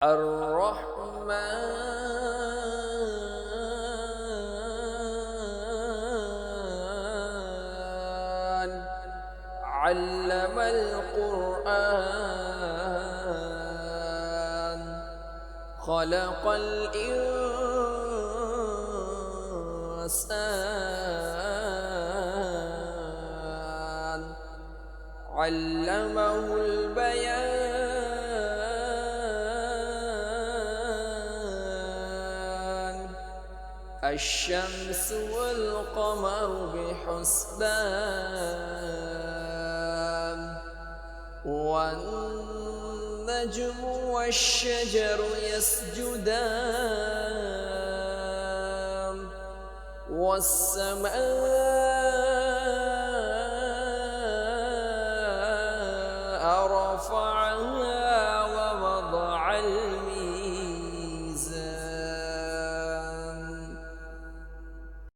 الرحمن علم القرآن خلق الإنسان علمه البيان الشمس والقمر بحسبان والنجم والشجر يسجدان والسماء